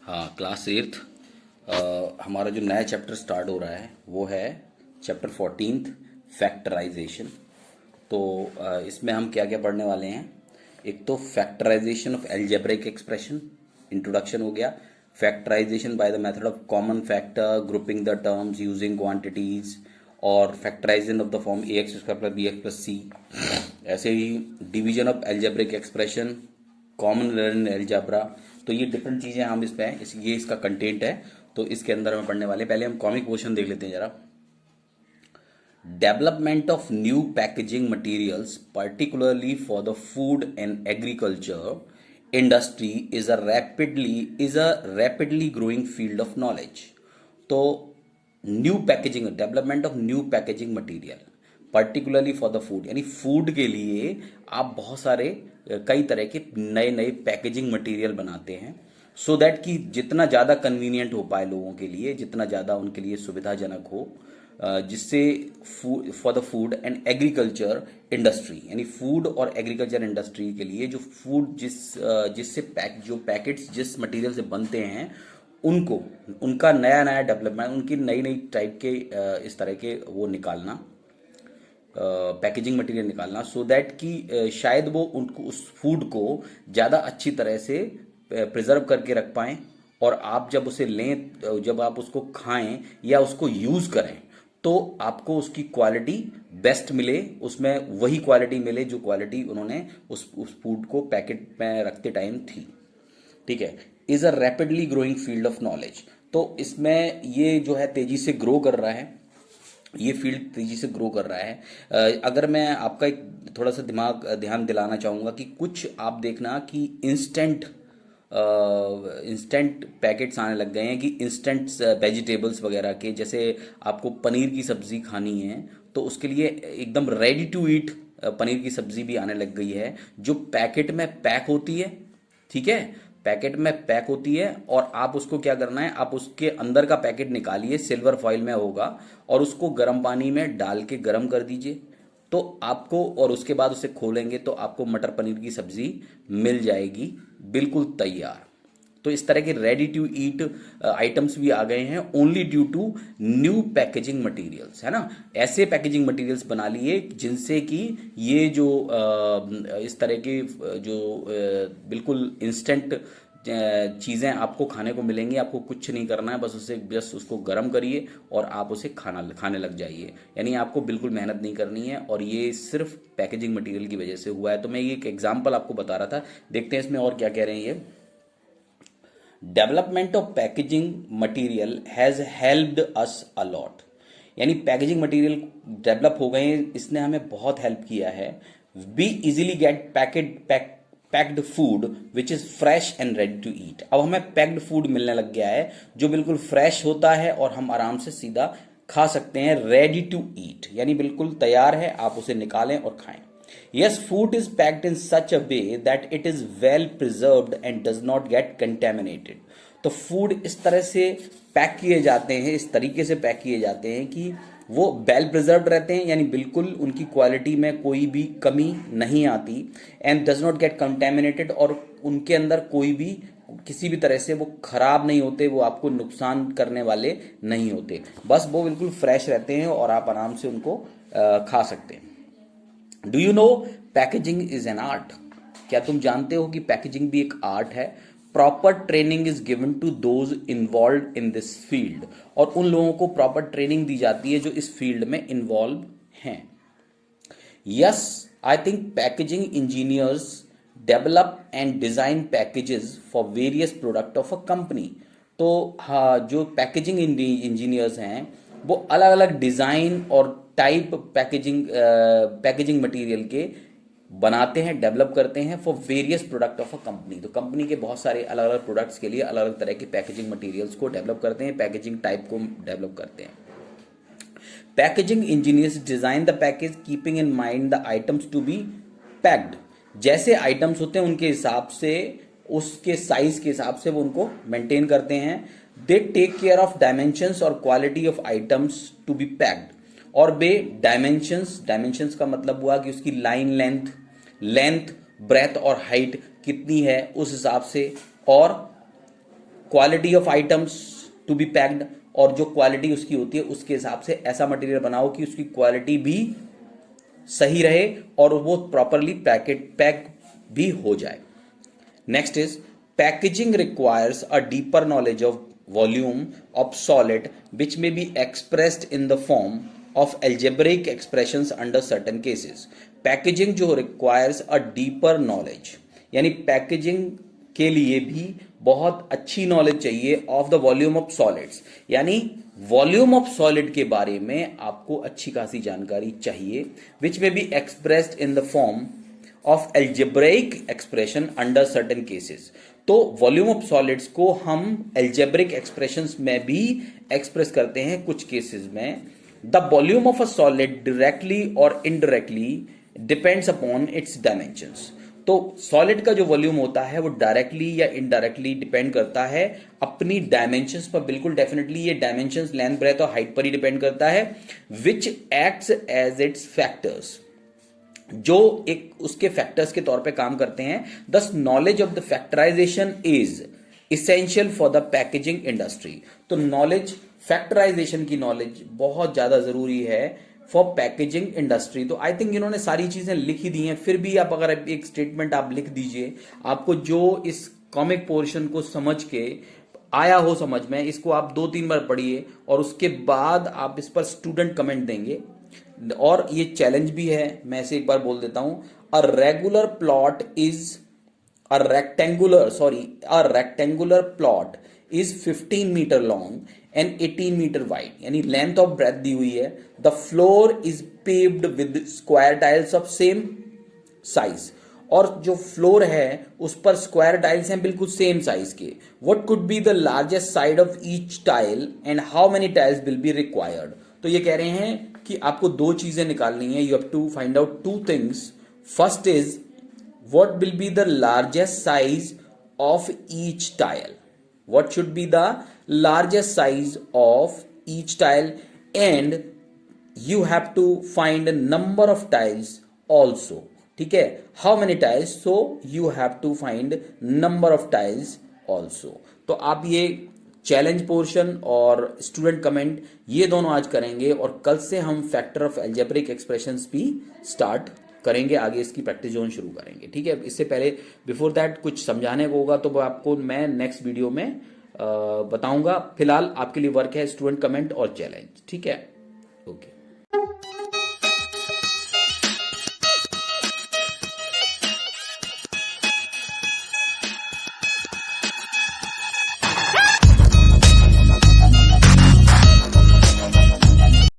हाँ, class eighth हमारा जो नया चैप्टर स्टार्ट हो रहा है वो है चैप्टर 14th फैक्टराइजेशन। तो इसमें हम क्या क्या पढ़ने वाले हैं। एक तो factorisation of algebraic expression, introduction हो गया। Factorisation by the method of common factor, grouping the terms using quantities, और factorisation of the form a x square plus b x plus c. ऐसे ही division of algebraic expression, common in algebra. तो ये different चीज़ें हम इस पे हैं, ये इसका कंटेंट है। तो इसके अंदर हम पढ़ने वाले हैं। पहले हम कॉमिक क्वेश्चन देख लेते हैं जरा। Development of new packaging materials particularly for the food and agriculture industry is a rapidly growing field of knowledge. तो new packaging, development of new packaging material particularly for the food, यानी food के लिए आप बहुत सारे कई तरह के नए नए पैकेजिंग मटेरियल बनाते हैं सो दैट कि जितना ज़्यादा कन्वीनियंट हो पाए लोगों के लिए, जितना ज़्यादा उनके लिए सुविधाजनक हो, जिससे for the food and agriculture industry, यानी फूड और एग्रीकल्चर इंडस्ट्री के लिए जो फूड जिससे जो पैकेट्स जिस मटेरियल से बनते हैं उनको, उनका नया नया डेवलपमेंट, उनकी नई नई टाइप के इस तरह के वो निकालना, पैकेजिंग मटेरियल निकालना, सो दैट कि शायद वो उनको उस फूड को ज़्यादा अच्छी तरह से प्रिजर्व करके रख पाएँ, और आप जब उसे लें, जब आप उसको खाएं या उसको यूज़ करें तो आपको उसकी क्वालिटी बेस्ट मिले, उसमें वही क्वालिटी मिले जो क्वालिटी उन्होंने उस फूड को पैकेट में रखते टाइम थी। ठीक है। Is a rapidly growing field of knowledge. तो इसमें ये जो है तेज़ी से ग्रो कर रहा है, ये फील्ड तेजी से ग्रो कर रहा है। अगर मैं आपका एक थोड़ा सा ध्यान दिलाना चाहूँगा कि कुछ आप देखना कि इंस्टेंट पैकेट्स आने लग गए हैं, कि इंस्टेंट वेजिटेबल्स वगैरह के, जैसे आपको पनीर की सब्ज़ी खानी है तो उसके लिए एकदम रेडी टू ईट पनीर की सब्ज़ी भी आने लग गई है, जो पैकेट में पैक होती है। ठीक है, पैकेट में पैक होती है, और आप उसको क्या करना है, आप उसके अंदर का पैकेट निकालिए, सिल्वर फॉइल में होगा, और उसको गर्म पानी में डाल के गर्म कर दीजिए तो आपको, और उसके बाद उसे खोलेंगे तो आपको मटर पनीर की सब्जी मिल जाएगी बिल्कुल तैयार। तो इस तरह के रेडी टू ईट आइटम्स भी आ गए हैं only due to new packaging materials, है ना। ऐसे पैकेजिंग मटेरियल्स बना लिए जिनसे कि ये जो इस तरह के जो बिल्कुल इंस्टेंट चीज़ें आपको खाने को मिलेंगी। आपको कुछ नहीं करना है, बस उसको गर्म करिए और आप उसे खाने लग जाइए, यानी आपको बिल्कुल मेहनत नहीं करनी है, और ये सिर्फ पैकेजिंग मटेरियल की वजह से हुआ है। तो मैं ये एक एग्जांपल आपको बता रहा था, देखते हैं इसमें और क्या कह रहे हैं ये। Development of packaging material has helped us a lot, यानी पैकेजिंग मटेरियल डेवलप हो गए हैं, इसने हमें बहुत हेल्प किया है। We easily get packed food which is fresh and ready to eat. अब हमें पैक्ड फूड मिलने लग गया है जो बिल्कुल फ्रेश होता है और हम आराम से सीधा खा सकते हैं। रेडी टू ईट यानी बिल्कुल तैयार है, आप उसे निकालें और खाएं। Yes, food is packed in such a way that it is well preserved and does not gate contaminated. तो फूड इस तरह से पैक किए जाते हैं, इस तरीके से पैक किए जाते हैं कि वो वेल प्रिजर्व्ड रहते हैं, यानी बिल्कुल उनकी क्वालिटी में कोई भी कमी नहीं आती। And does not gate contaminated, और उनके अंदर कोई भी किसी भी तरह से वो खराब नहीं होते, वो आपको नुकसान करने वाले नहीं होते, बस वो बिल्कुल फ्रेश रहते हैं और आप आराम से उनको खा सकते हैं। Do you know packaging is an art? क्या तुम जानते हो कि पैकेजिंग भी एक आर्ट है? Proper training is given to those involve in this field, और उन लोगों को प्रॉपर ट्रेनिंग दी जाती है जो इस फील्ड में इन्वॉल्व हैं। Yes, I think packaging engineers develop and design packages for various product of a company. तो हाँ, जो पैकेजिंग इंजीनियर्स हैं वो अलग अलग डिजाइन और टाइप पैकेजिंग मटेरियल के बनाते हैं, डेवलप करते हैं for various product of a company. तो कंपनी के बहुत सारे अलग अलग प्रोडक्ट्स के लिए अलग अलग तरह के पैकेजिंग मटेरियल्स को डेवलप करते हैं, पैकेजिंग टाइप को डेवलप करते हैं। Packaging engineers design the package keeping in mind the items to be packed. जैसे आइटम्स होते हैं उनके हिसाब से, उसके साइज के हिसाब से वो उनको मेंटेन करते हैं। They take care of dimensions और quality of items to be packed. और वे डायमेंशंस का मतलब हुआ कि उसकी लाइन लेंथ ब्रेथ और हाइट कितनी है उस हिसाब से, और quality of items to be packed, और जो क्वालिटी उसकी होती है उसके हिसाब से ऐसा मटेरियल बनाओ कि उसकी क्वालिटी भी सही रहे और वो प्रॉपरली पैक भी हो जाए. Next is packaging requires a deeper knowledge of volume of solid which may be expressed in the form of algebraic expressions under certain cases. Packaging जो requires a deeper knowledge, यानी packaging के लिए भी बहुत अच्छी नॉलेज चाहिए of the volume of solids, यानी volume of solid के बारे में आपको अच्छी खासी जानकारी चाहिए, विच में be expressed in the form of algebraic expression under certain cases. तो वॉल्यूम ऑफ सॉलिड्स को हम एल्जेब्रिक एक्सप्रेशंस में भी एक्सप्रेस करते हैं कुछ केसेस में. The volume of a solid directly और indirectly depends upon its dimensions. तो सॉलिड का जो वॉल्यूम होता है वो डायरेक्टली या इनडायरेक्टली डिपेंड करता है अपनी डायमेंशंस पर. बिल्कुल डेफिनेटली ये डायमेंशंस लेंथ ब्रेथ और हाइट पर ही डिपेंड करता है, which acts as its factors, जो एक उसके फैक्टर्स के तौर पे काम करते हैं. Thus knowledge of the factorization is essential for the packaging industry. तो नॉलेज, फैक्टराइजेशन की नॉलेज बहुत ज्यादा जरूरी है फॉर पैकेजिंग इंडस्ट्री. तो आई थिंक इन्होंने सारी चीजें लिख ही दी हैं. फिर भी आप अगर एक स्टेटमेंट आप लिख दीजिए, आपको जो इस कॉमिक पोर्शन को समझ के आया हो समझ में, इसको आप 2-3 बार पढ़िए और उसके बाद आप इस पर स्टूडेंट कमेंट देंगे. और ये चैलेंज भी है, मैं इसे एक बार बोल देता हूं. A regular plot is a rectangular plot is 15 metre long and 18 metre wide, यानी लेंथ ऑफ ब्रेथ दी हुई है. The floor is paved with square tiles of same size, और जो फ्लोर है उस पर स्क्वायर टाइल्स हैं बिल्कुल सेम साइज के. What could be the largest side of each tile and how many tiles will be required. तो ये कह रहे हैं कि आपको दो चीजें निकालनी है. You have to find out 2 things. First is what will be the largest size of each tile, what should be the largest size of each tile, and you have to find a number of tiles also. ठीक है, how many tiles, so you have to find number of tiles also. तो आप ये challenge portion और student comment ये दोनों आज करेंगे, और कल से हम फैक्टर ऑफ एल्जेब्रिक एक्सप्रेशंस भी स्टार्ट करेंगे, आगे इसकी प्रैक्टिस जोन शुरू करेंगे. ठीक है, इससे पहले बिफोर दैट कुछ समझाने को होगा तो वो आपको मैं नेक्स्ट वीडियो में बताऊंगा. फिलहाल आपके लिए वर्क है स्टूडेंट कमेंट और चैलेंज. ठीक है, ओके.